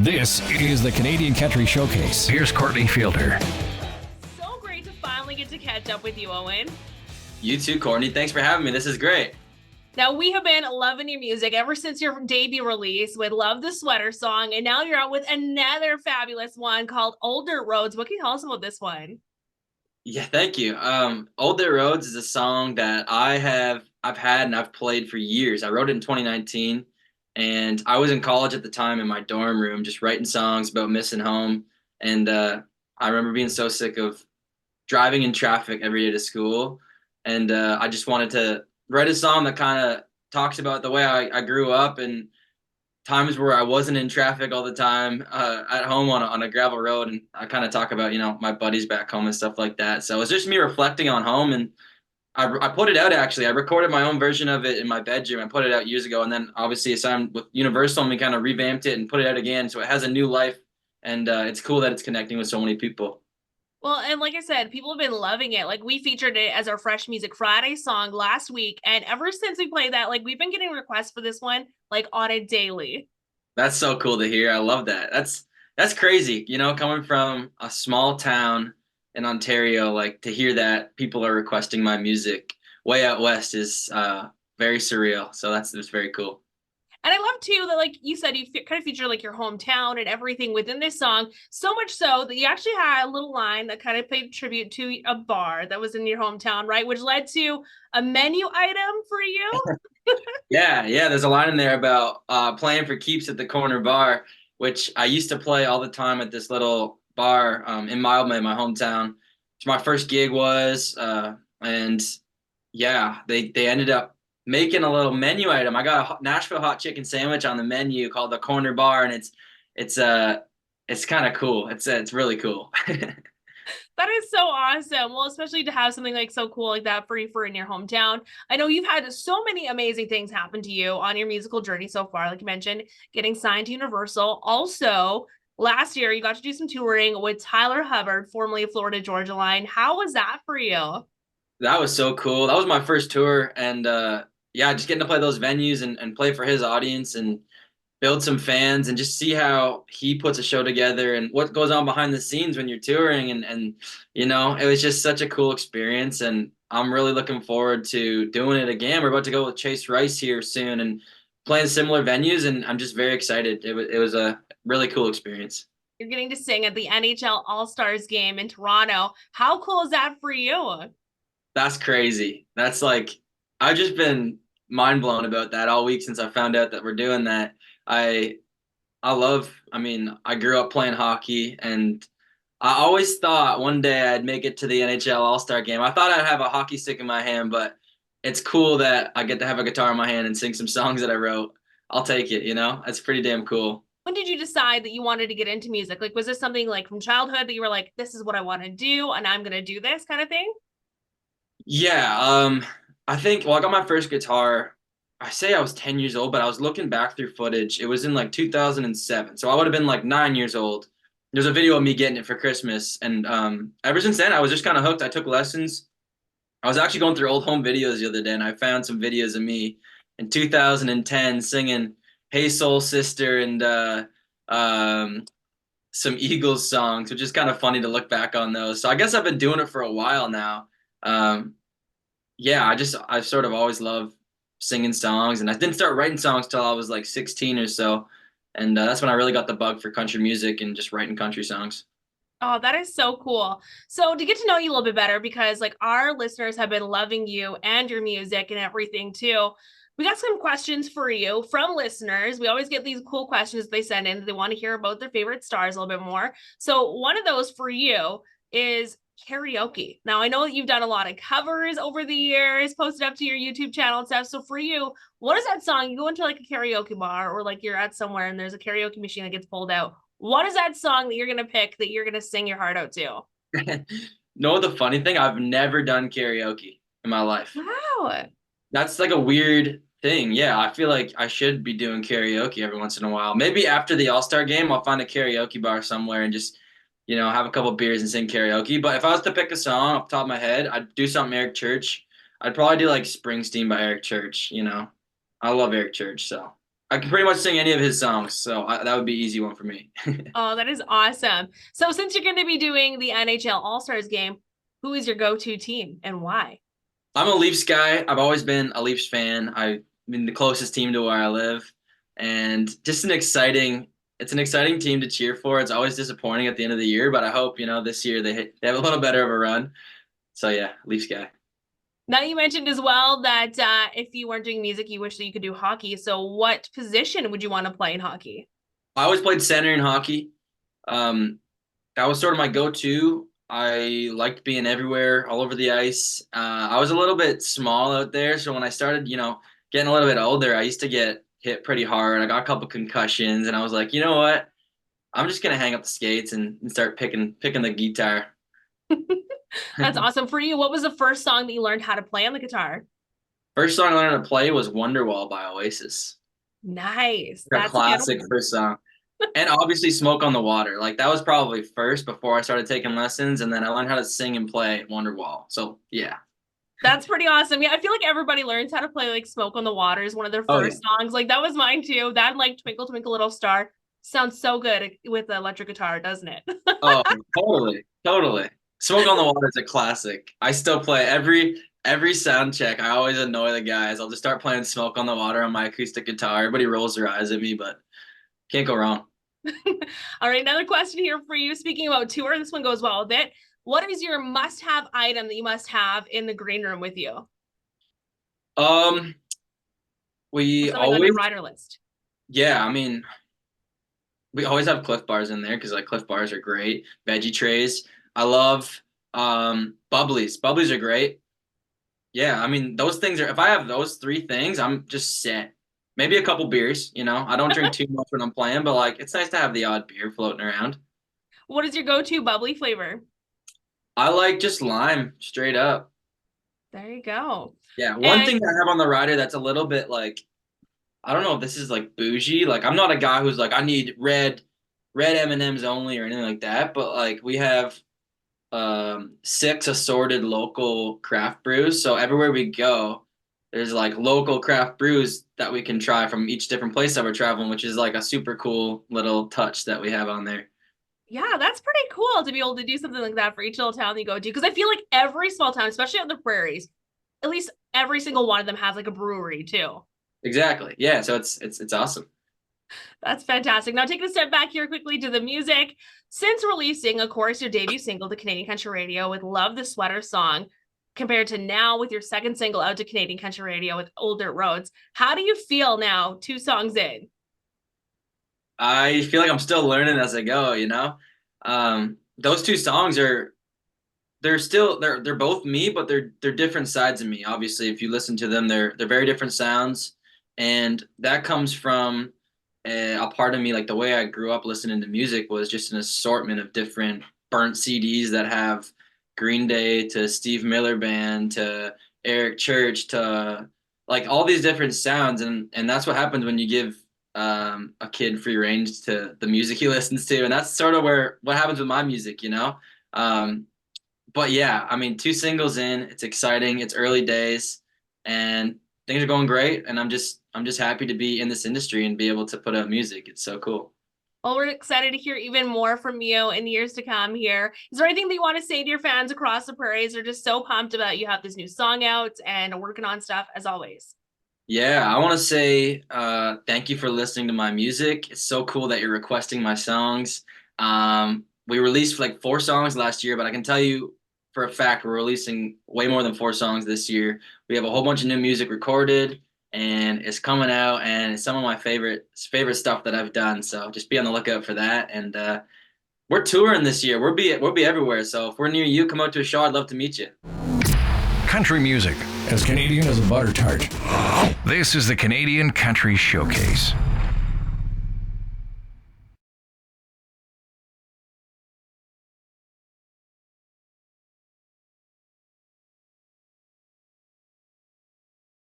This is the Canadian Country Showcase. Here's Courtney Fielder. So great to finally get to catch up with you, Owen. You too, Courtney. Thanks for having me. This is great. Now, we have been loving your music ever since your debut release with Love the Sweater song, and now you're out with another fabulous one called Old Dirt Roads. What can you tell us about this one? Yeah, thank you. Old Dirt Roads is a song that I've had and I've played for years. I wrote it in 2019, and I was in college at the time in my dorm room just writing songs about missing home. And I remember being so sick of driving in traffic every day to school, and I just wanted to write a song that kind of talks about the way I grew up and times where I wasn't in traffic all the time at home on a gravel road. And I kind of talk about, my buddies back home and stuff like that. So it's just me reflecting on home. And I put it out, actually. I recorded my own version of it in my bedroom. I put it out years ago. And then obviously I signed with Universal and we kind of revamped it and put it out again. So it has a new life. And it's cool that it's connecting with so many people. Well, and like I said, people have been loving it. Like, we featured it as our Fresh Music Friday song last week. And ever since we played that, like, we've been getting requests for this one, like, on it daily. That's so cool to hear. I love that. That's crazy. Coming from a small town in Ontario, like to hear that people are requesting my music way out west is very surreal. So that's very cool. And I love too that, like you said, you kind of feature like your hometown and everything within this song. So much so that you actually had a little line that kind of paid tribute to a bar that was in your hometown, right? Which led to a menu item for you. Yeah. There's a line in there about playing for keeps at the corner bar, which I used to play all the time at this little bar in Mildmay, my hometown. Which my first gig was, and yeah, they ended up making a little menu item. I got a Nashville hot chicken sandwich on the menu called the Corner Bar, and it's kind of cool. It's really cool. That is so awesome. Well, especially to have something like so cool like that for you for in your hometown. I know you've had so many amazing things happen to you on your musical journey so far. Like you mentioned, getting signed to Universal. Also, last year you got to do some touring with Tyler Hubbard, formerly of Florida Georgia Line. How was that for you? That was so cool. That was my first tour, and yeah, just getting to play those venues and play for his audience and build some fans and just see how he puts a show together and what goes on behind the scenes when you're touring and it was just such a cool experience, and I'm really looking forward to doing it again. We're about to go with Chase Rice here soon and playing similar venues, and I'm just very excited. It was a really cool experience. You're getting to sing at the NHL All-Stars game in Toronto. How cool is that for you? That's crazy. That's like I've just been mind blown about that all week since I found out that we're doing that. I I grew up playing hockey, and I always thought one day I'd make it to the NHL All-Star game. I thought I'd have a hockey stick in my hand, but it's cool that I get to have a guitar in my hand and sing some songs that I wrote. I'll take it. It's pretty damn cool. When did you decide that you wanted to get into music? Like, was this something like from childhood that you were like, this is what I want to do and I'm going to do this kind of thing? Yeah, I think, well, I got my first guitar. I say I was 10 years old, but I was looking back through footage. It was in like 2007. So I would have been like 9 years old. There's a video of me getting it for Christmas. And ever since then, I was just kind of hooked. I took lessons. I was actually going through old home videos the other day, and I found some videos of me in 2010 singing Hey Soul Sister and some Eagles songs, which is kind of funny to look back on those. So I guess I've been doing it for a while now. Um, yeah, I sort of always loved singing songs, and I didn't start writing songs till I was like 16 or so, and that's when I really got the bug for country music and just writing country songs. Oh, that is so cool. So to get to know you a little bit better, because like our listeners have been loving you and your music and everything too. We got some questions for you from listeners. We always get these cool questions they send in. They want to hear about their favorite stars a little bit more. So one of those for you is karaoke. Now I know that you've done a lot of covers over the years, posted up to your YouTube channel and stuff. So for you, what is that song? You go into like a karaoke bar or like you're at somewhere and there's a karaoke machine that gets pulled out. What is that song that you're gonna pick that you're gonna sing your heart out to? No, the funny thing, I've never done karaoke in my life. Wow. That's like a weird thing. Yeah, I feel like I should be doing karaoke every once in a while. Maybe after the All-Star game, I'll find a karaoke bar somewhere and just, have a couple beers and sing karaoke. But if I was to pick a song off the top of my head, I'd do something Eric Church. I'd probably do like Springsteen by Eric Church. I love Eric Church, so. I can pretty much sing any of his songs, so that would be an easy one for me. Oh, that is awesome. So since you're going to be doing the NHL All-Stars game, who is your go-to team and why? I'm a Leafs guy. I've always been a Leafs fan. I'm the closest team to where I live, and just it's an exciting team to cheer for. It's always disappointing at the end of the year, but I hope this year they have a little better of a run. So yeah, Leafs guy. Now you mentioned as well that if you weren't doing music, you wish that you could do hockey. So what position would you want to play in hockey? I always played center in hockey. Um, that was sort of my go-to. I liked being everywhere, all over the ice. I was a little bit small out there, so when I started, getting a little bit older, I used to get hit pretty hard. I got a couple concussions, and I was like, you know what? I'm just gonna hang up the skates and start picking the guitar. That's awesome. For you, what was the first song that you learned how to play on the guitar? First song I learned to play was Wonderwall by Oasis. Nice. A That's a good classic one. first song. And obviously Smoke on the Water. Like that was probably first before I started taking lessons, and then I learned how to sing and play Wonderwall. So yeah. That's pretty awesome. Yeah, I feel like everybody learns how to play like Smoke on the Water is one of their Oh yeah. first songs. Like that was mine too. That like Twinkle Twinkle Little Star sounds so good with the electric guitar, doesn't it? Oh, totally, totally. Smoke on the Water is a classic. I still play every sound check. I always annoy the guys. I'll just start playing Smoke on the Water on my acoustic guitar. Everybody rolls their eyes at me, but can't go wrong. All right, another question here for you. Speaking about tour, this one goes well with it. What is your must-have item that you must have in the green room with you? Um, Or we something on your always, rider list? yeah, I mean, we always have Cliff Bars in there because like Cliff Bars are great. Veggie trays. I love bubblies. Bubblies are great. Yeah, I mean those things are if I have those three things, I'm just set. Maybe a couple beers. I don't drink too much when I'm playing, but like it's nice to have the odd beer floating around. What is your go-to bubbly flavor? I like just lime straight up. There you go. Yeah, one And thing that I have on the rider that's a little bit like I don't know if this is like bougie. Like I'm not a guy who's like I need red M&Ms only or anything like that, but like we have 6 assorted local craft brews. So everywhere we go, there's like local craft brews that we can try from each different place that we're traveling, which is like a super cool little touch that we have on there. yeah, that's pretty cool to be able to do something like that for each little town you go to. Because I feel like every small town, especially on the prairies, at least every single one of them has like a brewery too. Exactly. Yeah. So it's awesome. That's fantastic. Now, taking a step back here quickly to the music. Since releasing, of course, your debut single to Canadian Country Radio with Love the Sweater Song, compared to now with your second single out to Canadian Country Radio with Old Dirt Roads, how do you feel now, 2 songs in? I feel like I'm still learning as I go. Those two songs are they're both me, but they're different sides of me. Obviously, if you listen to them, they're very different sounds, and that comes from a part of me. Like the way I grew up listening to music was just an assortment of different burnt CDs that have Green Day to Steve Miller Band to Eric Church to like all these different sounds, and that's what happens when you give a kid free range to the music he listens to, and that's sort of where what happens with my music. Um, but yeah, I mean, 2 singles in, it's exciting. It's early days, and things are going great. And I'm just happy to be in this industry and be able to put out music. It's so cool. Well, we're excited to hear even more from you in years to come here. Is there anything that you want to say to your fans across the prairies? They're just so pumped about you have this new song out and working on stuff as always. Yeah, I want to say thank you for listening to my music. It's so cool that you're requesting my songs. We released like 4 songs last year, but I can tell you for a fact we're releasing way more than 4 songs this year. We have a whole bunch of new music recorded, and it's coming out, and it's some of my favorite stuff that I've done. So just be on the lookout for that. And we're touring this year. We'll be everywhere. So if we're near you, come out to a show. I'd love to meet you. Country music. As Canadian as a butter tart. This is the Canadian Country Showcase.